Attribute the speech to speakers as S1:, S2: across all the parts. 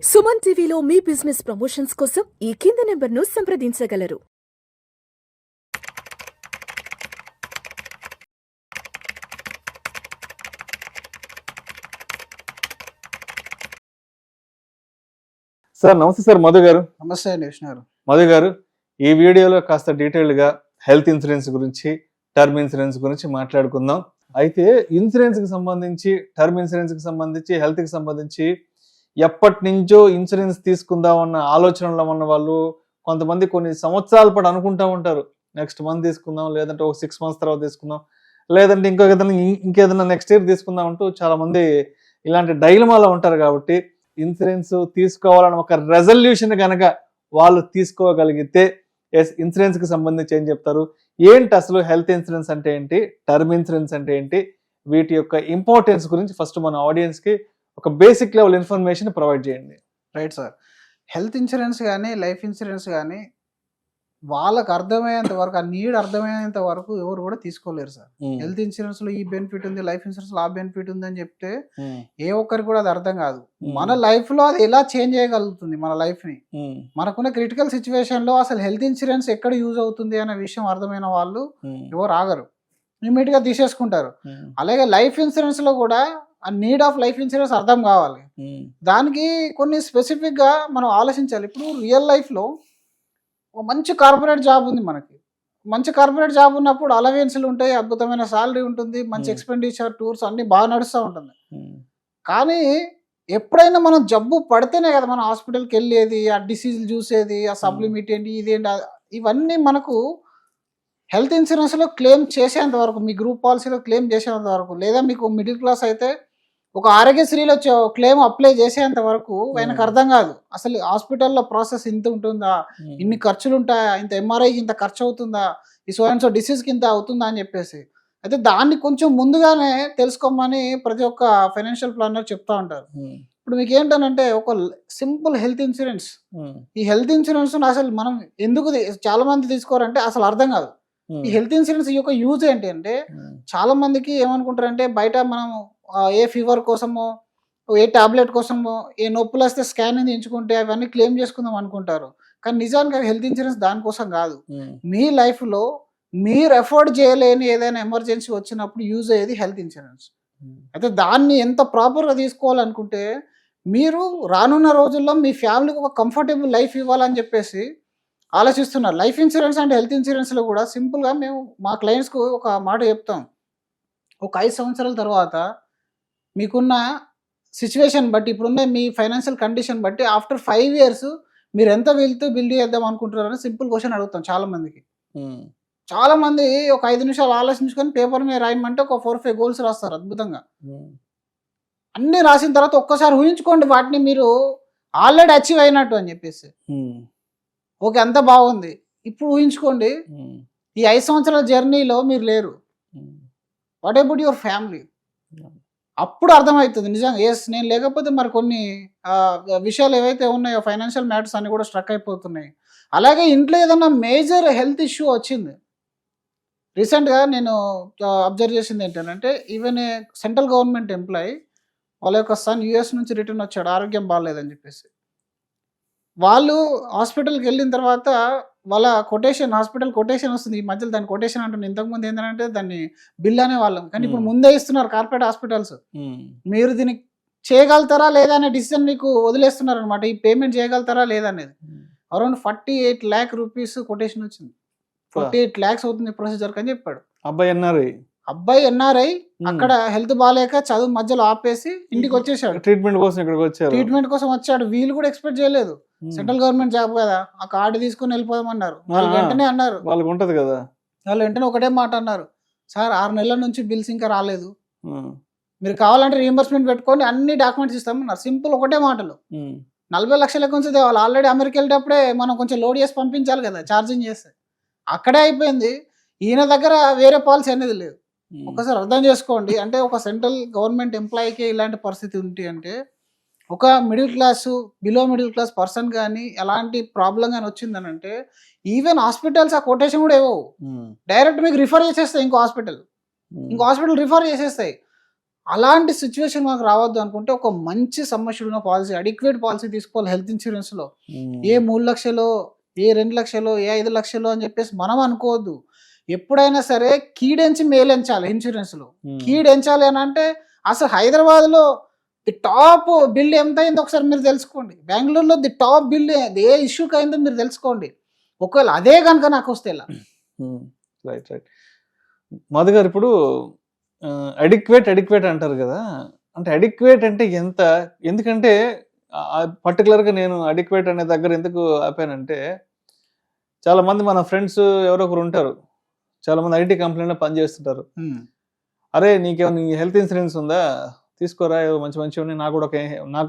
S1: సుమన్ టీవీలో మీ business promotions కోసం ఈ కింది నెంబర్ను సంప్రదించగలరు.
S2: సార్ నమస్తే సార్ మధు గారు.
S3: నమస్తే అండి విష్ణు గారు.
S2: మధు గారు, ఈ వీడియోలో కాస్త డీటెయిల్డ్గా హెల్త్ ఇన్సూరెన్స్ గురించి, టర్మ్ ఇన్సూరెన్స్ గురించి మాట్లాడుకుందాం. అయితే ఇన్సూరెన్స్కి సంబంధించి, టర్మ్ ఇన్సూరెన్స్కి సంబంధించి, హెల్త్కి సంబంధించి ఎప్పటి నుంచో ఇన్సూరెన్స్ తీసుకుందాం అన్న ఆలోచనలో ఉన్న వాళ్ళు కొంతమంది కొన్ని సంవత్సరాల పాటు అనుకుంటా ఉంటారు, నెక్స్ట్ మంత్ తీసుకుందాం, లేదంటే ఒక 6 months తర్వాత తీసుకుందాం, లేదంటే ఇంకేదైనా నెక్స్ట్ ఇయర్ తీసుకుందాం అంటూ చాలా మంది ఇలాంటి డైలమాలో ఉంటారు. కాబట్టి ఇన్సూరెన్స్ తీసుకోవాలని ఒక రెజల్యూషన్ కనుక వాళ్ళు తీసుకోగలిగితే ఇన్సూరెన్స్ కి సంబంధించి ఏం చెప్తారు, ఏంటి అసలు హెల్త్ ఇన్సూరెన్స్ అంటే ఏంటి, టర్మ్ ఇన్సూరెన్స్ అంటే ఏంటి, వీటి యొక్క ఇంపార్టెన్స్ గురించి ఫస్ట్ మన ఆడియన్స్ కి ఒక బేసిక్ లెవెల్ ఇన్ఫర్మేషన్ ప్రొవైడ్ చేయండి.
S3: Right sir. హెల్త్ ఇన్సూరెన్స్ కానీ లైఫ్ ఇన్సూరెన్స్ కానీ వాళ్ళకి అర్థమయ్యేంత వరకు, ఆ నీడ్ అర్థమయ్యేంత వరకు ఎవరు కూడా తీసుకోలేరు సార్. హెల్త్ ఇన్సూరెన్స్ లో ఈ బెనిఫిట్ ఉంది, లైఫ్ ఇన్సూరెన్స్ లో ఆ బెనిఫిట్ ఉంది అని చెప్తే ఏ ఒక్కరికి కూడా అది అర్థం కాదు. మన లైఫ్ లో అది ఎలా చేంజ్ చేయగలుగుతుంది, మన లైఫ్ ని, మనకున్న క్రిటికల్ సిచ్యువేషన్ లో అసలు హెల్త్ ఇన్సూరెన్స్ ఎక్కడ యూజ్ అవుతుంది అనే విషయం అర్థమైన వాళ్ళు ఎవరు ఆగరు, ఇమీడియట్ గా తీసేసుకుంటారు. అలాగే లైఫ్ ఇన్సూరెన్స్ లో కూడా ఆ నీడ్ ఆఫ్ లైఫ్ ఇన్సూరెన్స్ అర్థం కావాలి. దానికి కొన్ని స్పెసిఫిక్ గా మనం ఆలోచించాలి. ఇప్పుడు రియల్ లైఫ్ లో మంచి కార్పొరేట్ జాబ్ ఉంది మనకి, మంచి కార్పొరేట్ జాబ్ ఉన్నప్పుడు అలవెన్స్లు ఉంటాయి, అద్భుతమైన సాలరీ ఉంటుంది, మంచి ఎక్స్పెండిచర్, టూర్స్ అన్ని బాగా నడుస్తూ ఉంటుంది. కానీ ఎప్పుడైనా మనం జబ్బు పడితేనే కదా మనం హాస్పిటల్కి వెళ్ళేది, ఆ డిసీజులు చూసేది, ఆ సబ్లిమిట్ ఏంటి, ఇదేంటి, ఇవన్నీ మనకు హెల్త్ ఇన్సూరెన్స్లో క్లెయిమ్ చేసేంత వరకు, మీ గ్రూప్ పాలసీలో క్లెయిమ్ చేసేంత వరకు, లేదా మీకు మిడిల్ క్లాస్ అయితే ఒక ఆరోగ్యశ్రీలో క్లెయిమ్ అప్లై చేసేంత వరకు ఆయనకు అర్థం కాదు అసలు హాస్పిటల్లో ప్రాసెస్ ఇంత ఉంటుందా, ఇన్ని ఖర్చులు ఉంటాయా, ఇంత ఎంఆర్ఐకి ఇంత ఖర్చు అవుతుందా, ఈ సో డిసీజ్కి ఇంత అవుతుందా అని చెప్పేసి. అయితే దాన్ని కొంచెం ముందుగానే తెలుసుకోమని ప్రతి ఒక్క ఫైనాన్షియల్ ప్లానర్ చెప్తా ఉంటారు. ఇప్పుడు మీకు ఏంటనంటే ఒక సింపుల్ హెల్త్ ఇన్సూరెన్స్, ఈ హెల్త్ ఇన్సూరెన్స్ అసలు మనం ఎందుకు చాలా మంది తీసుకోరంటే అసలు అర్థం కాదు. ఈ హెల్త్ ఇన్సూరెన్స్ యొక్క యూజ్ ఏంటి అంటే, చాలా మందికి ఏమనుకుంటారంటే బయట మనం ఏ ఫీవర్ కోసమో, ఏ టాబ్లెట్ కోసమో, ఏ నొప్పులు వస్తే స్కానింగ్ ఎంచుకుంటే అవన్నీ క్లెయిమ్ చేసుకుందాం అనుకుంటారు. కానీ నిజానికి హెల్త్ ఇన్సూరెన్స్ దానికోసం కాదు. మీ లైఫ్లో మీరు ఎఫోర్డ్ చేయలేని ఏదైనా ఎమర్జెన్సీ వచ్చినప్పుడు యూజ్ అయ్యేది హెల్త్ ఇన్సూరెన్స్. అయితే దాన్ని ఎంత ప్రాపర్గా తీసుకోవాలనుకుంటే, మీరు రానున్న రోజుల్లో మీ ఫ్యామిలీకి ఒక కంఫర్టబుల్ లైఫ్ ఇవ్వాలని చెప్పేసి ఆలోచిస్తున్నారు. లైఫ్ ఇన్సూరెన్స్ అండ్ హెల్త్ ఇన్సూరెన్స్లో కూడా సింపుల్గా మేము మా క్లయింట్స్కు ఒక మాట చెప్తాం. ఒక 5 సంవత్సరాల తర్వాత మీకున్న సిచ్యువేషన్ బట్టి, ఇప్పుడున్న మీ ఫైనాన్షియల్ కండిషన్ బట్టి ఆఫ్టర్ 5 years మీరు ఎంత వెళ్తూ బిల్డ్ చేద్దాం అనుకుంటున్నారని సింపుల్ క్వశ్చన్ అడుగుతాం చాలా మందికి. చాలా మంది ఒక 5 నిమిషాలు ఆలోచించుకొని పేపర్ మీద రాయమంటే ఒక 4-5 goals రాస్తారు అద్భుతంగా. అన్ని రాసిన తర్వాత ఒక్కసారి ఊహించుకోండి వాటిని మీరు ఆల్రెడీ అచీవ్ అయినట్టు అని చెప్పేసి. ఓకే, అంత బాగుంది. ఇప్పుడు ఊహించుకోండి ఈ 5 సంవత్సరాల జర్నీలో మీరు లేరు. What about your family? అప్పుడు అర్థమవుతుంది నిజంగా, ఎస్ నేను లేకపోతే మరి కొన్ని విషయాలు ఏవైతే ఉన్నాయో ఫైనాన్షియల్ మ్యాటర్స్ అన్ని కూడా స్ట్రక్ అయిపోతున్నాయి. అలాగే ఇంట్లో ఏదన్నా మేజర్ హెల్త్ ఇష్యూ వచ్చింది, రీసెంట్గా నేను అబ్జర్వ్ చేసింది ఏంటంటే, even a central government employee వాళ్ళ యొక్క సన్ US నుంచి రిటర్న్ వచ్చాడు, ఆరోగ్యం బాగాలేదని చెప్పేసి. వాళ్ళు హాస్పిటల్కి వెళ్ళిన తర్వాత వాళ్ళ హాస్పిటల్ కొటేషన్ వస్తుంది. ఈ మధ్యలో దాని కొటేషన్ అంటుంది. ఇంతకుముందు ఏంటంటే దాన్ని బిల్ అనే వాళ్ళం, కానీ ఇప్పుడు ముందే ఇస్తున్నారు కార్పొరేట్ హాస్పిటల్స్. మీరు దీన్ని చేయగలుగుతారా లేదా అనే డిసిజన్ మీకు వదిలేస్తున్నారు అనమాట. ఈ పేమెంట్ చేయగలుగుతారా లేదా అనేది. అరౌండ్ 48 lakh rupees కొటేషన్ వచ్చింది. 48 lakhs అవుతుంది ప్రొసీజర్ అని చెప్పాడు. అబ్బాయి ఎన్ఆర్ఐ అక్కడ హెల్త్ బాగాలేక చదువు మధ్యలో ఆపేసి ఇంటికి వచ్చేసాడు, ట్రీట్మెంట్ కోసం వచ్చాడు. వీళ్ళు కూడా ఎక్స్పెక్ట్ చేయలేదు, సెంట్రల్ గవర్నమెంట్ జాబ్ కదా, ఆ కార్డు తీసుకుని వెళ్ళిపోదామన్నారు. వాళ్ళు వెంటనే అన్నారు, వాళ్ళకి ఉంటది కదా, వాళ్ళు వెంటనే ఒకటే మాట అన్నారు, సార్ 6 నెలల నుంచి బిల్స్ ఇంకా రాలేదు, మీరు కావాలంటే రీఎంబర్స్మెంట్ పెట్టుకొని అన్ని డాక్యుమెంట్స్ ఇస్తామన్నారు. సింపుల్ ఒకటే మాటలు. 40 లక్షల కొంచెం వాళ్ళు ఆల్రెడీ అమెరికా వెళ్ళేటప్పుడే మనం కొంచెం లోడ్ చేసి పంపించాలి కదా, ఛార్జింగ్ చేస్తే. అక్కడే అయిపోయింది. ఈయన దగ్గర వేరే పాలసీ అనేది లేదు. ఒకసారి అర్థం చేసుకోండి. అంటే ఒక సెంట్రల్ గవర్నమెంట్ ఎంప్లాయీకి ఇలాంటి పరిస్థితి ఉంది అంటే, ఒక middle class, below middle class person కానీ ఎలాంటి ప్రాబ్లం కానీ వచ్చిందని అంటే, ఈవెన్ హాస్పిటల్స్ ఆ కొటేషన్ కూడా ఏవో డైరెక్ట్ మీకు రిఫర్ చేసేస్తాయి, ఇంకో హాస్పిటల్ రిఫర్ చేసేస్తాయి. అలాంటి సిచ్యువేషన్ మాకు రావద్దు అనుకుంటే ఒక మంచి సమస్య ఉన్న పాలసీ, అడిక్వేట్ పాలసీ తీసుకోవాలి హెల్త్ ఇన్సూరెన్స్ లో. ఏ 3 లక్షలు, ఏ 2 లక్షలు, ఏ 5 లక్షలు అని చెప్పేసి మనం అనుకోవద్దు. ఎప్పుడైనా సరే కీడెంచి మేలెంచాలి ఇన్సూరెన్స్ లో. కీడెంచాలి అని అంటే అసలు హైదరాబాద్ లో ది టాప్ బిల్ ఎంత అయిందో ఒకసారి మీరు తెలుసుకోండి. బెంగళూరులో ది టాప్ బిల్ ఏ ఇష్యూకి అయిందో మీరు తెలుసుకోండి. ఒకవేళ అదే కనుక నాకు వస్తే ఇలా.
S2: రైట్ రైట్ మధు గారు, ఇప్పుడు అడిక్వేట్ అంటారు కదా, అంటే అడిక్వేట్ అంటే ఎంత? ఎందుకంటే పర్టికులర్గా నేను అడిక్వేట్ అనే దగ్గర ఎందుకు ఆపానంటే, చాలా మంది మన ఫ్రెండ్స్ ఎవరో ఒకరు ఉంటారు, చాలా మంది ఐటీ కంపెనీలో పనిచేస్తుంటారు. అరే నీకేమైనా నీ హెల్త్ ఇన్సూరెన్స్ ఉందా, తీసుకోరా, ఏవో మంచి మంచి ఉన్నాయి, నాకు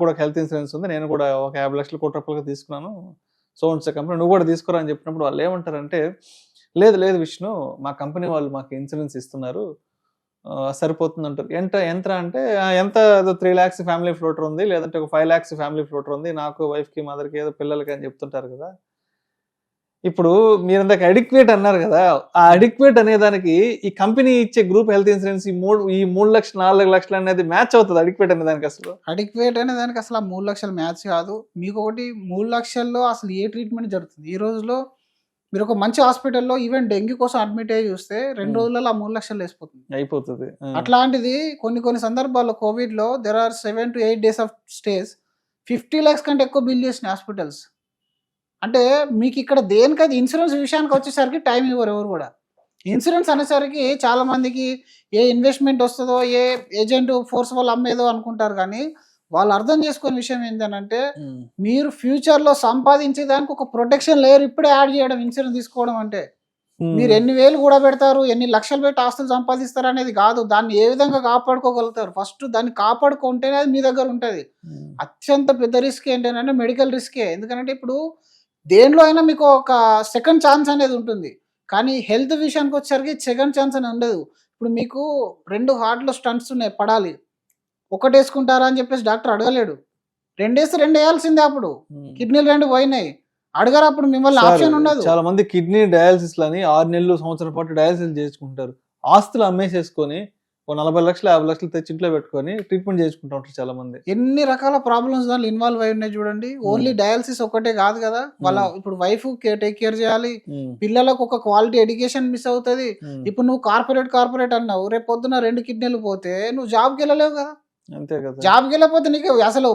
S2: కూడా ఒక హెల్త్ ఇన్సూరెన్స్ ఉంది, నేను కూడా ఒక 50 లక్షల కోట్ల రూపాయలుగా తీసుకున్నాను, సోన్స్ కంపెనీ, నువ్వు కూడా తీసుకోరా అని చెప్పినప్పుడు వాళ్ళు ఏమంటారంటే, లేదు లేదు విష్ణు, మా కంపెనీ వాళ్ళు మాకు ఇన్సూరెన్స్ ఇస్తున్నారు, సరిపోతుంది అంటారు. ఎంత అంటే ఎంత 3 lakhs ఫ్యామిలీ ఫ్లోటర్ ఉంది, లేదంటే ఒక 5 lakhs ఫ్యామిలీ ఫ్లోటర్ ఉంది, నాకు వైఫ్కి మదర్కి ఏదో పిల్లలకి అని చెప్తుంటారు కదా. ఇప్పుడు మీరు ఇందాక అడిక్వేట్ అన్నారు కదా, ఆ అడిక్వేట్ అనే దానికి ఈ కంపెనీ ఇచ్చే గ్రూప్ హెల్త్ ఇన్సూరెన్స్ ఈ 3 లక్షలు 4 లక్షలు అనేది మ్యాచ్ అవుతుంది అడిక్వేట్ అనే దానికి? అసలు
S3: అడిక్వేట్ అనే దానికి అసలు 3 లక్షలు మ్యాచ్ కాదు. మీకు ఒకటి 3 లక్షల్లో అసలు ఏ ట్రీట్మెంట్ జరుగుతుంది ఈ రోజులో? మీరు ఒక మంచి హాస్పిటల్లో ఈవెన్ డెంగ్యూ కోసం అడ్మిట్ అయ్యి చూస్తే 2 రోజులలో ఆ 3 లక్షలు
S2: అయిపోతుంది.
S3: అట్లాంటిది కొన్ని సందర్భాల్లో కోవిడ్ లో there are 7 to 8 days of stays 50 lakhs కంటే ఎక్కువ బిల్ చేసిన హాస్పిటల్స్. అంటే మీకు ఇక్కడ దేనికది ఇన్సూరెన్స్ విషయానికి వచ్చేసరికి టైం ఇవ్వరు ఎవరు కూడా. ఇన్సూరెన్స్ అనేసరికి చాలా మందికి ఏ ఇన్వెస్ట్మెంట్ వస్తుందో, ఏ ఏజెంట్ ఫోర్స్ వాళ్ళు అమ్మేదో అనుకుంటారు, కానీ వాళ్ళు అర్థం చేసుకునే విషయం ఏంటంటే, మీరు ఫ్యూచర్ లో సంపాదించేదానికి ఒక ప్రొటెక్షన్ లేయర్ ఇప్పుడే యాడ్ చేయడం ఇన్సూరెన్స్ తీసుకోవడం అంటే. మీరు ఎన్ని వేలు కూడా పెడతారు, ఎన్ని లక్షలు పెట్టి ఆస్తులు సంపాదిస్తారు అనేది కాదు, దాన్ని ఏ విధంగా కాపాడుకోగలుగుతారు, ఫస్ట్ దాన్ని కాపాడుకుంటేనే అది మీ దగ్గర ఉంటుంది. అత్యంత పెద్ద రిస్క్ ఏంటంటే మెడికల్ రిస్కే. ఎందుకంటే ఇప్పుడు దేనిలో అయినా మీకు ఒక సెకండ్ ఛాన్స్ అనేది ఉంటుంది, కానీ హెల్త్ విషయానికి వచ్చేసరికి సెకండ్ ఛాన్స్ అనేది ఉండదు. ఇప్పుడు మీకు 2 హార్ట్లో స్టంట్స్ ఉన్నాయి, పడాలి, ఒకటి వేసుకుంటారా అని చెప్పేసి డాక్టర్ అడగలేడు, 2 వేస్తే 2 వేయాల్సిందే. అప్పుడు కిడ్నీలు 2 పోయినాయి, అడగరు, అప్పుడు మిమ్మల్ని ఆప్షన్ ఉండదు.
S2: చాలా మంది కిడ్నీ డయాలసిస్ లని 6 నెలలు సంవత్సరం పాటు డయాలసిస్ చేసుకుంటారు, ఆస్తులు అమ్మేసేసుకొని 40 లక్షలు 50 లక్షలు తెచ్చి ఇంట్లో పెట్టుకొని ట్రీట్మెంట్ చేసుకుంటూ ఉంటారు చాలా మంది.
S3: ఎన్ని రకాల ప్రాబ్లమ్స్ దాంట్లో ఇన్వాల్వ్ అయి ఉన్నాయి చూడండి. ఓన్లీ డయాలసిస్ ఒకటే కాదు కదా, వాళ్ళ ఇప్పుడు వైఫ్ టేక్ కేర్ చేయాలి, పిల్లలకు ఒక క్వాలిటీ ఎడ్యుకేషన్ మిస్ అవుతుంది. ఇప్పుడు నువ్వు కార్పొరేట్ అన్నావు, రేపు పొద్దున 2 కిడ్నీలు పోతే నువ్వు జాబ్కి వెళ్ళలేవు కదా.
S2: అంతే కదా,
S3: జాబ్కి వెళ్ళకపోతే నీకు అసలు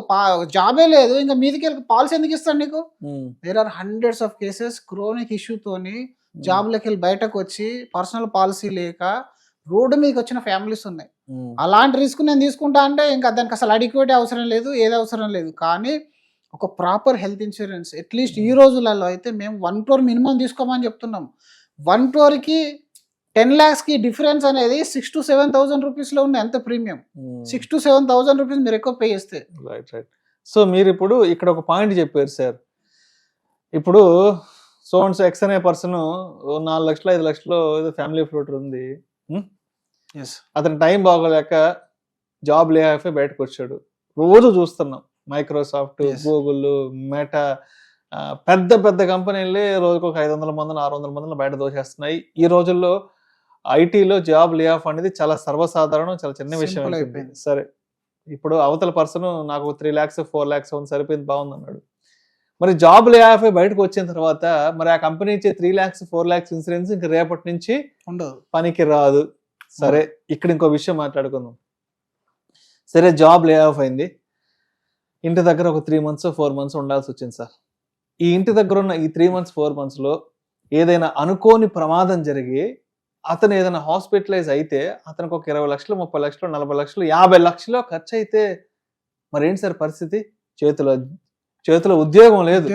S3: జాబే లేదు, ఇంకా మీదికి పాలసీ ఎందుకు ఇస్తాడు నీకు? There are hundreds of cases chronic ఇష్యూతోని జాబ్లోకి వెళ్ళి బయటకు వచ్చి పర్సనల్ పాలసీ లేక రోడ్డు మీదకి వచ్చిన ఫ్యామిలీస్ ఉన్నాయి. అలాంటి రిస్క్ నేను తీసుకుంటా అంటే ఇంకా దానికి అసలు అడిక్వేట్ అవసరం లేదు, ఏది అవసరం లేదు. కానీ ఒక ప్రాపర్ హెల్త్ ఇన్సూరెన్స్ అట్లీస్ట్ ఈ రోజులలో అయితే మేము 1 crore మినిమం తీసుకోమని చెప్తున్నాం. 1 crore 10 lakhs డిఫరెన్స్ అనేది 6 to 7,000 రూపీస్లో ఉంది ఎంత ప్రీమియం. 6 to 7,000 రూపీస్ మీరు ఎక్కువ పే చేస్తే.
S2: రైట్. సో మీరు ఇప్పుడు ఇక్కడ ఒక పాయింట్ చెప్పారు సార్, ఇప్పుడు సోన్స్ ఎక్స్ అనే పర్సన్ 4 లక్షలు 5 లక్షలు ఏదో ఫ్యామిలీ ఫ్లోటర్ ఉంది, అతని టైం బాగోలేక జాబ్ లే ఆఫ్ బయటకు వచ్చాడు. రోజు చూస్తున్నాం మైక్రోసాఫ్ట్, గూగుల్, మెటా, పెద్ద పెద్ద కంపెనీలే రోజుకు ఒక 500 మందిని 600 మందిని బయట దోచేస్తున్నాయి. ఈ రోజుల్లో ఐటీలో జాబ్ లే ఆఫ్ అనేది చాలా సర్వసాధారణం, చాలా చిన్న విషయం అయిపోయింది. సరే, ఇప్పుడు అవతల పర్సన్ నాకు 3 lakhs 4 lakhs ఉంది, సరిపోయింది, బాగుంది అన్నాడు. మరి జాబ్ లే ఆఫ్ బయటకు వచ్చిన తర్వాత మరి ఆ కంపెనీ ఇచ్చే 3 lakhs 4 lakhs ఇన్సూరెన్స్ ఇంక రేపటి నుంచి ఉండదు, పనికి రాదు. సరే, ఇక్కడ ఇంకో విషయం మాట్లాడుకుందాం. సరే, జాబ్ లే ఆఫ్ అయింది, ఇంటి దగ్గర ఒక 3 months 4 months ఉండాల్సి వచ్చింది సార్. ఈ ఇంటి దగ్గర ఉన్న ఈ 3 months 4 months లో ఏదైనా అనుకోని ప్రమాదం జరిగి అతను ఏదైనా హాస్పిటలైజ్ అయితే అతనికి ఒక 20 లక్షలు 30 లక్షలు 40 లక్షలు 50 లక్షలు ఖర్చు అయితే మరి ఏంటి సార్ పరిస్థితి? చేతిలో ఉద్యోగం లేదు,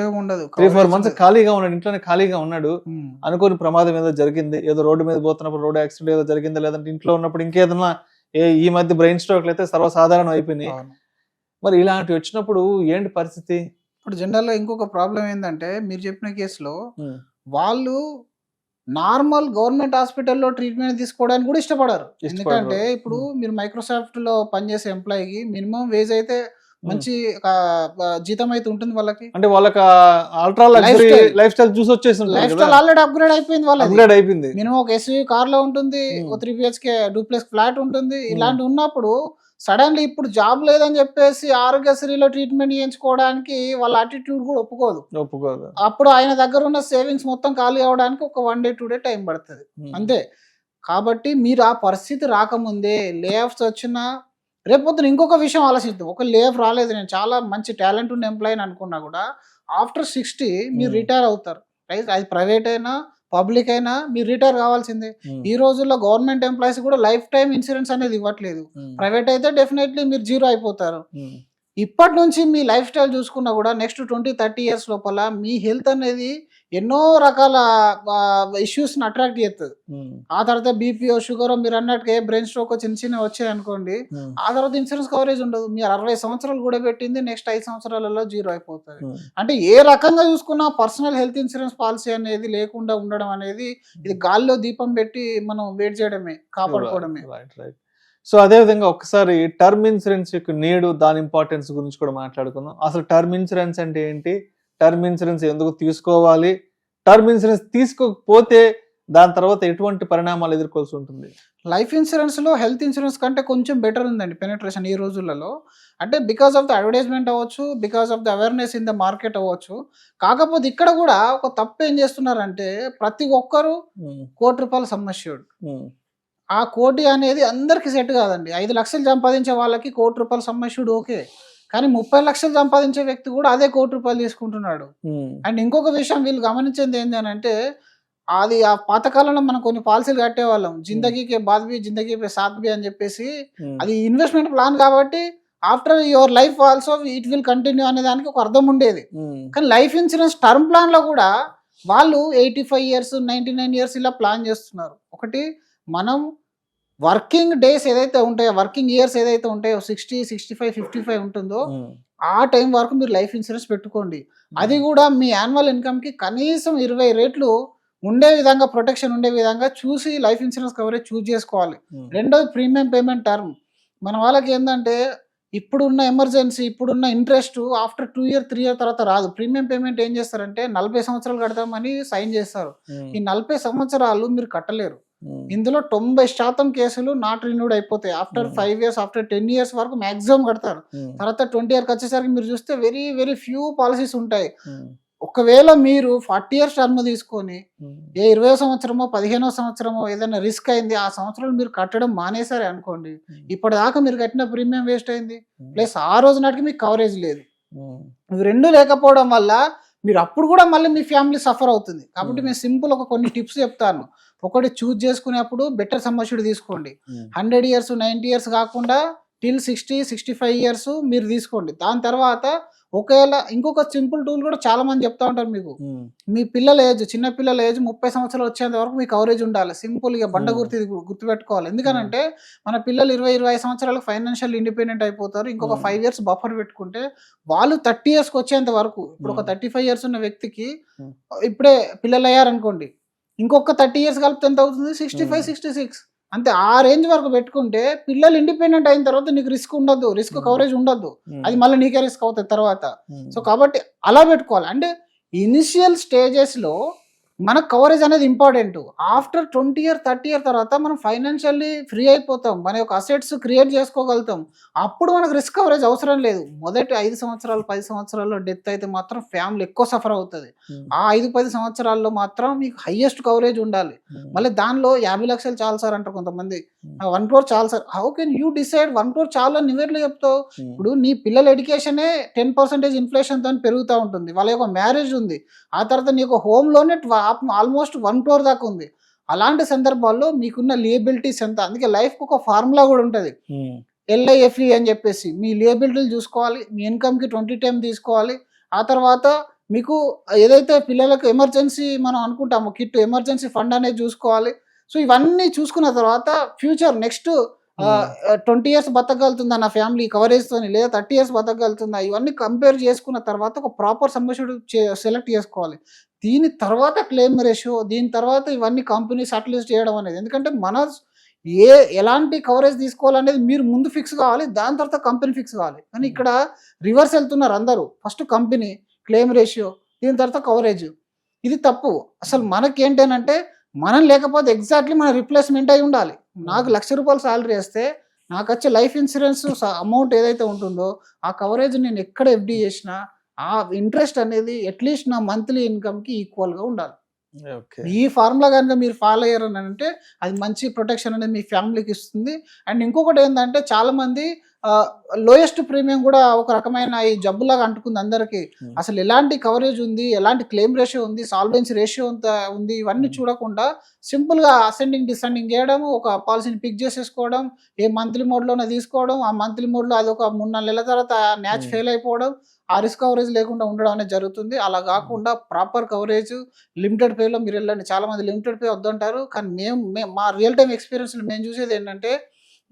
S2: 3-4 months ఖాళీగా ఉన్నాడు, ఇంట్లోనే ఖాళీగా ఉన్నాడు. అనుకోని ప్రమాదం ఏదో జరిగింది, ఏదో రోడ్డు మీద పోతున్నప్పుడు రోడ్ యాక్సిడెంట్ ఏదో జరిగింది, లేదంటే ఇంట్లో ఉన్నప్పుడు ఇంకేదన్నా ఈ మధ్య బ్రెయిన్ స్ట్రోక్లు అయితే సర్వసాధారణం అయిపోయినాయి. మరి ఇలాంటివి వచ్చినప్పుడు ఏంటి పరిస్థితి?
S3: ఇప్పుడు జనరల్ గా ఇంకొక ప్రాబ్లం ఏంటంటే, మీరు చెప్పిన కేసులో వాళ్ళు నార్మల్ గవర్నమెంట్ హాస్పిటల్లో ట్రీట్మెంట్ తీసుకోవడానికి కూడా ఇష్టపడరు. ఎందుకంటే ఇప్పుడు మీరు మైక్రోసాఫ్ట్ లో పనిచేసే ఎంప్లాయీకి మినిమం వేజ్ అయితే మంచి జీతం అయితే ఉంటుంది వాళ్ళకి.
S2: అంటే వాళ్ళకి అల్ట్రా లగ్జరీ లైఫ్ స్టైల్ చూసి వచ్చేసి
S3: లైఫ్ స్టైల్ ఆల్రెడీ అప్గ్రేడ్ అయిపోయింది వాళ్ళకి.
S2: అప్గ్రేడ్ అయిపోయింది.
S3: మినిమం ఒక ఎస్యూవీ కార్ లో ఉంటుంది, ఒక 3 BHK డూప్లెక్స్ ఫ్లాట్ ఉంటుంది. ఇలాంటి ఉన్నప్పుడు సడన్లీ ఇప్పుడు జాబ్ లేదని చెప్పేసి ఆరోగ్యశ్రీలో ట్రీట్మెంట్ చేయించుకోవడానికి వాళ్ళ అటిట్యూడ్ కూడా ఒప్పుకోదు. అప్పుడు ఆయన దగ్గర ఉన్న సేవింగ్స్ మొత్తం ఖాళీ అవడానికి ఒక 1 day 2 day టైం పడుతుంది అంతే. కాబట్టి మీరు ఆ పరిస్థితి రాకముందే లే ఆఫ్స్ వచ్చినా, రేపొద్దున ఇంకొక విషయం ఆలోచిద్దాం. ఒక లే ఆఫ్ రాలేదు, నేను చాలా మంచి టాలెంట్ ఉన్న ఎంప్లాయీ అనుకున్నా కూడా ఆఫ్టర్ 60 మీరు రిటైర్ అవుతారు, రైట్? అది ప్రైవేట్ అయినా పబ్లిక్ అయినా మీరు రిటైర్ కావాల్సిందే. ఈ రోజుల్లో గవర్నమెంట్ ఎంప్లాయీస్ కూడా లైఫ్ టైం ఇన్సూరెన్స్ అనేది ఇవ్వట్లేదు. ప్రైవేట్ అయితే డెఫినెట్లీ మీరు 0 అయిపోతారు. ఇప్పటి నుంచి మీ లైఫ్ స్టైల్ చూసుకున్నా కూడా నెక్స్ట్ 20-30 years లోపల మీ హెల్త్ అనేది ఎన్నో రకాల ఇష్యూస్ని అట్రాక్ట్ చేస్తుంది. ఆ తర్వాత బీపీఓ, షుగర్, మీరు అన్నట్టుగా బ్రెయిన్ స్ట్రోక్ చిన్న వచ్చాయి అనుకోండి, ఆ తర్వాత ఇన్సూరెన్స్ కవరేజ్ ఉండదు. మీరు 60 సంవత్సరాలు కూడా పెట్టింది నెక్స్ట్ 5 సంవత్సరాలలో 0 అయిపోతుంది. అంటే ఏ రకంగా చూసుకున్నా పర్సనల్ హెల్త్ ఇన్సూరెన్స్ పాలసీ అనేది లేకుండా ఉండడం అనేది ఇది గాల్లో దీపం పెట్టి మనం వెయిట్ చేయడమే, కాపాడుకోవడమే.
S2: సో అదే విధంగా ఒకసారి టర్మ్ ఇన్సూరెన్స్ యొక్క నీడు, దాని ఇంపార్టెన్స్ గురించి కూడా మాట్లాడుకుందాం. అసలు టర్మ్ ఇన్సూరెన్స్ అంటే ఏంటి, టర్మ్ ఇన్సూరెన్స్ ఎందుకు తీసుకోవాలి, టర్మ్ ఇన్సూరెన్స్ తీసుకోకపోతే దాని తర్వాత ఎటువంటి పరిణామాలు ఎదుర్కోవాల్సి ఉంటుంది?
S3: లైఫ్ ఇన్సూరెన్స్ లో హెల్త్ ఇన్సూరెన్స్ కంటే కొంచెం బెటర్ ఉందండి పెనట్రేషన్ ఈ రోజులలో. అంటే బికాస్ ఆఫ్ ద అడ్వర్టైజ్మెంట్ అవ్వచ్చు, because of the awareness in the market అవ్వచ్చు. కాకపోతే ఇక్కడ కూడా ఒక తప్పు ఏం చేస్తున్నారంటే ప్రతి ఒక్కరు ₹1,00,00,000 సమ్మష్యూర్డ్. ఆ కోటి అనేది అందరికి సెట్ కాదండి. 5 లక్షలు సంపాదించే వాళ్ళకి ₹1,00,00,000 సమ్మష్యూర్డ్ ఓకే, కానీ 30 లక్షలు సంపాదించే వ్యక్తి కూడా అదే ₹1,00,00,000 తీసుకుంటున్నాడు. అండ్ ఇంకొక విషయం వీళ్ళు గమనించేది ఏంటి అని అంటే, అది ఆ పాతకాలంలో మనం కొన్ని పాలసీలు కట్టేవాళ్ళం, జిందగీకే బాద్బీ జిందగీ పే సాత్బీ అని చెప్పేసి. అది ఇన్వెస్ట్మెంట్ ప్లాన్ కాబట్టి after your life also it will continue అనే దానికి ఒక అర్థం ఉండేది. కానీ లైఫ్ ఇన్సూరెన్స్ టర్మ్ ప్లాన్ లో కూడా వాళ్ళు 85 years 99 years ఇలా ప్లాన్ చేస్తున్నారు. ఒకటి, మనం వర్కింగ్ డేస్ ఏదైతే ఉంటాయో, వర్కింగ్ ఇయర్స్ ఏదైతే ఉంటాయో 60, 65, 55 ఉంటుందో ఆ టైం వరకు మీరు లైఫ్ ఇన్సూరెన్స్ పెట్టుకోండి. అది కూడా మీ యాన్యువల్ ఇన్కమ్ కి కనీసం 20 రెట్లు ఉండే విధంగా, ప్రొటెక్షన్ ఉండే విధంగా చూసి లైఫ్ ఇన్సూరెన్స్ కవరేజ్ చూస్ చేసుకోవాలి. రెండోది ప్రీమియం పేమెంట్ టర్మ్. మన వాళ్ళకి ఏంటంటే ఇప్పుడున్న ఎమర్జెన్సీ, ఇప్పుడున్న ఇంట్రెస్ట్ ఆఫ్టర్ 2 years 3 years తర్వాత రాదు. ప్రీమియం పేమెంట్ ఏం చేస్తారంటే 40 సంవత్సరాలు కడతామని సైన్ చేస్తారు. ఈ 40 సంవత్సరాలు మీరు కట్టలేరు. ఇందులో 90% కేసులు నాట్ రిన్యూడ్ అయిపోతాయి. ఆఫ్టర్ 5 years, ఆఫ్టర్ 10 years వరకు మాక్సిమం కడతారు. తర్వాత 20 years వచ్చేసరికి మీరు చూస్తే వెరీ వెరీ ఫ్యూ పాలసీస్ ఉంటాయి. ఒకవేళ మీరు 40 years టర్మ్ తీసుకొని 20వ సంవత్సరమో 15వ సంవత్సరమో ఏదైనా రిస్క్ అయింది, ఆ సంవత్సరాలు మీరు కట్టడం మానేసారే అనుకోండి, ఇప్పటిదాకా మీరు కట్టిన ప్రీమియం వేస్ట్ అయింది, ప్లస్ ఆ రోజు నాటికి మీకు కవరేజ్ లేదు. ఇవి రెండు లేకపోవడం వల్ల మీరు అప్పుడు కూడా మళ్ళీ మీ ఫ్యామిలీ సఫర్ అవుతుంది. కాబట్టి నేను సింపుల్ ఒక కొన్ని టిప్స్ చెప్తాను. ఒకటి, చూజ్ చేసుకునేప్పుడు బెటర్ సమ్మష్యూర్డ్ తీసుకోండి. 100 years 90 years కాకుండా టిల్ 60, 65 years మీరు తీసుకోండి. దాని తర్వాత ఒకవేళ ఇంకొక సింపుల్ టూల్ కూడా చాలా మంది చెప్తా ఉంటారు మీకు, మీ పిల్లల ఏజ్, చిన్న పిల్లల ఏజ్ 30 సంవత్సరాలు వచ్చేంత వరకు మీ కవరేజ్ ఉండాలి. సింపుల్ గా బండ గుర్తుపెట్టుకోవాలి. ఎందుకనంటే మన పిల్లలు 20-25 సంవత్సరాలకు ఫైనాన్షియల్ ఇండిపెండెంట్ అయిపోతారు. ఇంకొక 5 years బఫర్ పెట్టుకుంటే వాళ్ళు 30 years వచ్చేంత వరకు, ఇప్పుడు ఒక 35 years ఉన్న వ్యక్తికి ఇప్పుడే పిల్లలు అయ్యారనుకోండి, ఇంకొక 30 years కలిపితే ఎంత అవుతుంది? 65, 66. అంతే. ఆ రేంజ్ వరకు పెట్టుకుంటే పిల్లలు ఇండిపెండెంట్ అయిన తర్వాత నీకు రిస్క్ ఉండదు, రిస్క్ కవరేజ్ ఉండదు. అది మళ్ళీ నీకే రిస్క్ అవుతుంది తర్వాత. సో కాబట్టి అలా పెట్టుకోవాలి. అంటే ఇనిషియల్ స్టేజెస్ లో మనకు కవరేజ్ అనేది ఇంపార్టెంట్. ఆఫ్టర్ 20 years 30 years తర్వాత మనం ఫైనాన్షియల్లీ ఫ్రీ అయిపోతాం, మన యొక్క అసెట్స్ క్రియేట్ చేసుకోగలుగుతాం. అప్పుడు మనకు రిస్క్ కవరేజ్ అవసరం లేదు. మొదటి 5 సంవత్సరాలు 10 సంవత్సరాల్లో డెత్ అయితే మాత్రం ఫ్యామిలీ ఎక్కువ సఫర్ అవుతుంది. ఆ 5-10 సంవత్సరాల్లో మాత్రం మీకు హైయెస్ట్ కవరేజ్ ఉండాలి. మళ్ళీ దానిలో 50 లక్షలు చాలు సార్ అంటారు కొంతమంది, 1 crore చాలు sir. How can you decide 1 crore చాలు అని నువ్వెట్లా చెప్తావు? ఇప్పుడు నీ పిల్లల ఎడ్యుకేషనే 10% ఇన్ఫ్లేషన్ తో పెరుగుతూ ఉంటుంది, వాళ్ళ యొక్క మ్యారేజ్ ఉంది, ఆ తర్వాత నీకు హోమ్ లోనే ఆల్మోస్ట్ 1 crore దాకా ఉంది. అలాంటి సందర్భాల్లో మీకున్న లియబిలిటీస్ ఎంత. అందుకే లైఫ్ కు ఒక ఫార్ములా కూడా ఉంటుంది, LIFE అని చెప్పేసి. మీ లియబిలిటీలు చూసుకోవాలి, మీ ఇన్కమ్ కి 20 times తీసుకోవాలి. ఆ తర్వాత మీకు ఏదైతే పిల్లలకు ఎమర్జెన్సీ మనం అనుకుంటామో కిట్, ఎమర్జెన్సీ ఫండ్ అనేది చూసుకోవాలి. సో ఇవన్నీ చూసుకున్న తర్వాత ఫ్యూచర్ నెక్స్ట్ 20 years బతకగలుగుతుందా నా ఫ్యామిలీ కవరేజ్ తోని, లేదా 30 years బతకగలుగుతుందా, ఇవన్నీ కంపేర్ చేసుకున్న తర్వాత ఒక ప్రాపర్ సమ్మష్యూర్డ్ సెలెక్ట్ చేసుకోవాలి. దీని తర్వాత క్లెయిమ్ రేషియో, దీని తర్వాత ఇవన్నీ కంపెనీ సెటిల్ చేయడం అనేది. ఎందుకంటే మన ఎలాంటి కవరేజ్ తీసుకోవాలనేది మీరు ముందు ఫిక్స్ కావాలి, దాని తర్వాత కంపెనీ ఫిక్స్ కావాలి. కానీ ఇక్కడ రివర్స్ వెళ్తున్నారు అందరూ. ఫస్ట్ కంపెనీ, క్లెయిమ్ రేషియో, దీని తర్వాత కవరేజ్. ఇది తప్పు. అసలు మనకేంటంటే మనం లేకపోతే ఎగ్జాక్ట్లీ మన రిప్లేస్మెంట్ అయి ఉండాలి. నాకు ₹1,00,000 శాలరీ వేస్తే నాకు వచ్చే లైఫ్ ఇన్సూరెన్స్ అమౌంట్ ఏదైతే ఉంటుందో ఆ కవరేజ్ నేను ఎక్కడ ఎఫ్డి చేసినా ఆ ఇంట్రెస్ట్ అనేది అట్లీస్ట్ నా మంత్లీ ఇన్కమ్కి ఈక్వల్గా ఉండాలి. ఈ ఫార్ములా కనుక మీరు ఫాలో అయ్యారు అని అంటే అది మంచి ప్రొటెక్షన్ అనేది మీ ఫ్యామిలీకి ఇస్తుంది. అండ్ ఇంకొకటి ఏంటంటే చాలా మంది లోయెస్ట్ ప్రీమియం కూడా ఒక రకమైన ఈ జబ్బులాగా అంటుకుంది అందరికి. అసలు ఎలాంటి కవరేజ్ ఉంది, ఎలాంటి క్లెయిమ్ రేషియో ఉంది, సాల్వెన్సీ రేషియో అంత ఉంది, ఇవన్నీ చూడకుండా సింపుల్ గా అసెండింగ్ డిసెండింగ్ చేయడం, ఒక పాలసీని పిక్ చేసేసుకోవడం, ఏ మంత్లీ మోడ్ లోనే తీసుకోవడం, ఆ మంత్లీ మోడ్ లో అది ఒక 3-4 నెలల తర్వాత మ్యాచ్ ఫెయిల్ అయిపోవడం, ఆ రిస్క్ కవరేజ్ లేకుండా ఉండడం అనేది జరుగుతుంది. అలా కాకుండా ప్రాపర్ కవరేజ్ లిమిటెడ్ పేలో మీరు వెళ్ళండి. చాలా మంది లిమిటెడ్ పే వద్దంటారు, కానీ మేము మా రియల్ టైం ఎక్స్పీరియన్స్ మేము చూసేది ఏంటంటే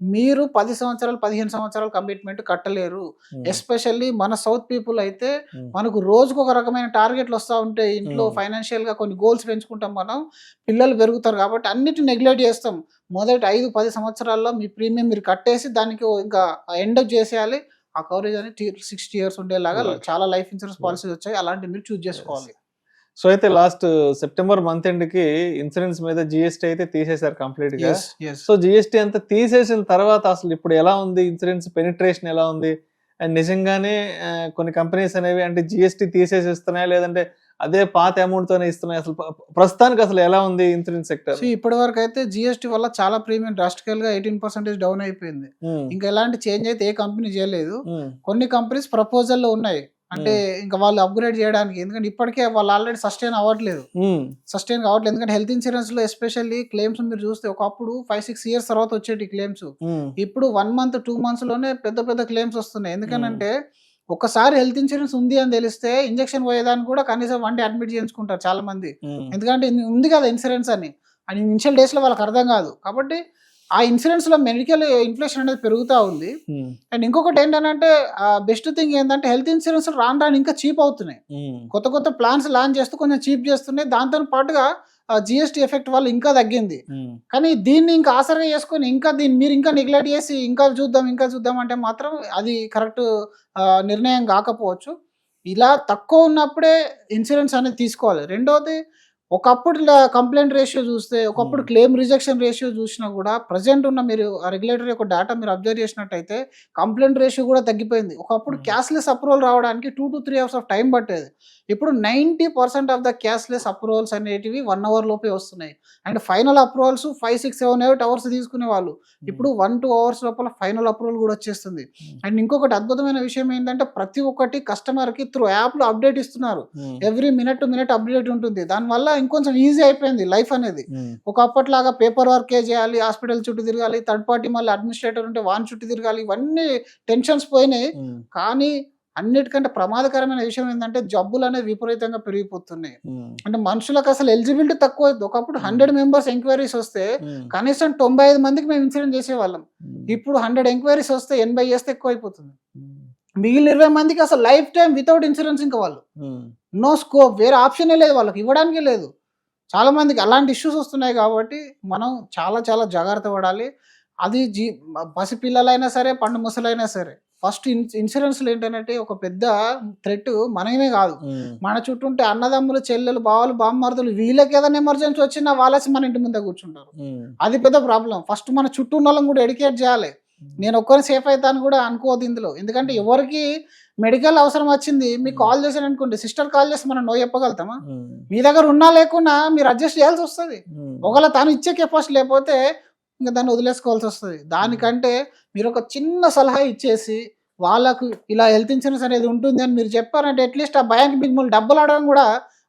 S3: మీరు 10 సంవత్సరాలు 15 సంవత్సరాలు కమిట్మెంట్ కట్టలేరు. ఎస్పెషల్లీ మన సౌత్ పీపుల్ అయితే మనకు రోజుకు ఒక రకమైన టార్గెట్లు వస్తూ ఉంటాయి. ఇంట్లో ఫైనాన్షియల్ గా కొన్ని గోల్స్ పెంచుకుంటాం, మనం పిల్లలు పెరుగుతారు కాబట్టి అన్నిటిని నెగ్లెక్ట్ చేస్తాం. మొదటి 5-10 సంవత్సరాల్లో మీ ప్రీమియం మీరు కట్టేసి దానికి ఇంకా ఎండ్ చేసేయాలి. ఆ కవరేజ్ అనేది 60 years ఉండేలాగా చాలా లైఫ్ ఇన్సూరెన్స్ పాలసీస్ వచ్చాయి, అలాంటివి మీరు చూస్ చేసుకోవాలి.
S2: సో అయితే లాస్ట్ సెప్టెంబర్ మంత్ ఎండ్ కి ఇన్సూరెన్స్ మీద జిఎస్టీ అయితే తీసేశారు కంప్లీట్ గా. సో జిఎస్టీ అంతా తీసేసిన తర్వాత అసలు ఇప్పుడు ఎలా ఉంది ఇన్సూరెన్స్ పెనిట్రేషన్ ఎలా ఉంది, అండ్ నిజంగానే కొన్ని కంపెనీస్ అనేవి అంటే జిఎస్టీ తీసేసి ఇస్తున్నాయా లేదంటే అదే పాత అమౌంట్ తోనే ఇస్తున్నాయి, అసలు ప్రస్తుతానికి అసలు ఎలా ఉంది ఇన్సూరెన్స్ సెక్టర్?
S3: ఇప్పటి వరకు అయితే జిఎస్టీ వల్ల చాలా ప్రీమియం డ్రాస్టికల్ గా 18% డౌన్ అయిపోయింది. ఇంకా ఎలాంటి చేంజ్ అయితే ఏ కంపెనీ చేయలేదు. కొన్ని కంపెనీస్ ప్రపోజల్ లో ఉన్నాయి, అంటే ఇంకా వాళ్ళు అప్గ్రేడ్ చేయడానికి, ఎందుకంటే ఇప్పటికే వాళ్ళు ఆల్రెడీ సస్టైన్ కావట్లేదు. ఎందుకంటే హెల్త్ ఇన్సూరెన్స్ లో ఎస్పెషల్లీ క్లెయిమ్స్ మీరు చూస్తే ఒకప్పుడు 5-6 years తర్వాత వచ్చేటి క్లెయిమ్స్, ఇప్పుడు 1 month 2 months లోనే పెద్ద పెద్ద క్లెయిమ్స్ వస్తున్నాయి. ఎందుకంటే ఒకసారి హెల్త్ ఇన్సూరెన్స్ ఉంది అని తెలిస్తే ఇంజక్షన్ పోయేదానికి కూడా కనీసం 1 day అడ్మిట్ చేయించుకుంటారు చాలా మంది. ఎందుకంటే ఉంది కదా ఇన్సూరెన్స్ అని ఇనిషియల్ డేస్ లో వాళ్ళకి అర్థం కాదు. కాబట్టి ఆ ఇన్సూరెన్స్ లో మెడికల్ ఇన్ఫ్లేషన్ అనేది పెరుగుతూ ఉంది. అండ్ ఇంకొకటి ఏంటంటే బెస్ట్ థింగ్ ఏంటంటే హెల్త్ ఇన్సూరెన్స్ రాను ఇంకా చీప్ అవుతున్నాయి. కొత్త కొత్త ప్లాన్స్ లాంచ్ చేస్తూ కొంచెం చీప్ చేస్తున్నాయి. దాంతో పాటుగా జిఎస్టీ ఎఫెక్ట్ వల్ల ఇంకా తగ్గింది. కానీ దీన్ని ఇంకా ఆసరగా చేసుకొని మీరు ఇంకా నెగ్లెక్ట్ చేసి ఇంకా చూద్దాం అంటే మాత్రం అది కరెక్ట్ నిర్ణయం కాకపోవచ్చు. ఇలా తక్కువ ఉన్నప్పుడే ఇన్సూరెన్స్ అనేది తీసుకోవాలి. రెండోది, ఒకప్పుడు కంప్లైంట్ రేషియో చూస్తే, ఒకప్పుడు క్లెయిమ్ రిజెక్షన్ రేషియో చూసినా కూడా ప్రజెంట్ ఉన్న మీరు రెగ్యులేటరీ యొక్క డేటా మీరు అబ్జర్వ్ చేసినట్టయితే కంప్లైంట్ రేషియో కూడా తగ్గిపోయింది. ఒకప్పుడు క్యాష్లెస్ అప్రూవల్ రావడానికి 2 to 3 hours ఆఫ్ టైం పట్టేది. ఇప్పుడు 90% ఆఫ్ ద క్యాష్లెస్ అప్రూవల్స్ అనేటివి 1 hour లోపే వస్తున్నాయి. అండ్ ఫైనల్ అప్రూవల్స్ 5, 6, 7, 8 hours తీసుకునే వాళ్ళు ఇప్పుడు 1-2 hours లోపల ఫైనల్ అప్రూవల్ కూడా వచ్చేస్తుంది. అండ్ ఇంకొకటి అద్భుతమైన విషయం ఏంటంటే ప్రతి ఒక్కటి కస్టమర్ కి త్రూ యాప్ లో అప్డేట్ ఇస్తున్నారు. Every minute to minute update ఉంటుంది. దానివల్ల ఇంకొంచెం ఈజీ అయిపోయింది లైఫ్ అనేది. ఒకప్పటిలాగా పేపర్ వర్కే చేయాలి, హాస్పిటల్ చుట్టూ తిరగాలి, థర్డ్ పార్టీ మళ్ళీ అడ్మినిస్ట్రేటర్ ఉంటే వాన్ చుట్టూ తిరగాలి, ఇవన్నీ టెన్షన్స్ పోయినాయి. కానీ అన్నిటికంటే ప్రమాదకరమైన విషయం ఏంటంటే జబ్బులు అనేది విపరీతంగా పెరిగిపోతున్నాయి. అంటే మనుషులకు అసలు ఎలిజిబిలిటీ తక్కువ. ఒకప్పుడు 100 members ఎంక్వైరీస్ వస్తే కనీసం 95 మందికి మేము ఇన్సూరెన్స్ చేసేవాళ్ళం. ఇప్పుడు 100 ఎంక్వైరీస్ వస్తే 80 చేస్తే ఎక్కువ అయిపోతుంది. మిగిలిన 20 మందికి అసలు లైఫ్ టైం వితౌట్ ఇన్సూరెన్స్. ఇంకా వాళ్ళు నో స్కోప్, వేరే ఆప్షనే లేదు, వాళ్ళకి ఇవ్వడానికి లేదు. చాలా మందికి అలాంటి ఇష్యూస్ వస్తున్నాయి. కాబట్టి మనం చాలా చాలా జాగ్రత్త పడాలి. అది పసిపిల్లలైనా సరే, పండు ముసలైనా సరే, ఫస్ట్ ఇన్సూరెన్స్లు ఏంటంటే ఒక పెద్ద థ్రెట్ మనమే కాదు, మన చుట్టూ ఉంటే అన్నదమ్ములు, చెల్లెలు, బావలు, బామ్మర్దులు, వీళ్ళకి ఏదైనా ఎమర్జెన్సీ వచ్చినా వాళ్ళసి మన ఇంటి ముందే కూర్చుంటారు. అది పెద్ద ప్రాబ్లం. ఫస్ట్ మన చుట్టూ ఉన్న వాళ్ళని కూడా ఎడ్యుకేట్ చేయాలి. నేను ఒక్కరిని సేఫ్ అవుతాను కూడా అనుకోవద్దు ఇందులో. ఎందుకంటే ఎవరికి మెడికల్ అవసరం వచ్చింది మీకు కాల్ చేశాను అనుకోండి, సిస్టర్ కాల్ చేసి మనం నో చెప్పగలుగుతామా? మీ దగ్గర ఉన్నా లేకున్నా మీరు అడ్జస్ట్ చేయాల్సి వస్తుంది. ఒకవేళ తను ఇచ్చే కెపాసిటీ లేకపోతే ఇంకా దాన్ని వదిలేసుకోవాల్సి వస్తుంది. దానికంటే మీరు ఒక చిన్న సలహా ఇచ్చేసి వాళ్ళకు ఇలా హెల్త్ ఇన్సూరెన్స్ అనేది ఉంటుంది అని మీరు చెప్పారంటే అట్లీస్ట్ ఆ భయానికి మిమ్మల్ని డబ్బులు ఆడడం కూడా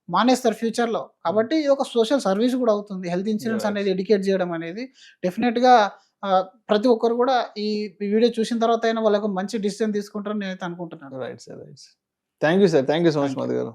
S3: మానేస్తారు ఫ్యూచర్లో. కాబట్టి ఇది ఒక సోషల్ సర్వీస్ కూడా అవుతుంది. హెల్త్ ఇన్సూరెన్స్ అనేది ఎడ్యుకేట్ చేయడం అనేది డెఫినెట్గా ప్రతి ఒక్కరు కూడా ఈ వీడియో చూసిన తర్వాత అయినా వాళ్ళకు మంచి డిసిజన్ తీసుకుంటారని నేనైతే అనుకుంటున్నాను.
S2: Right sir, right. Thank you sir, thank you so much Madhu గారు.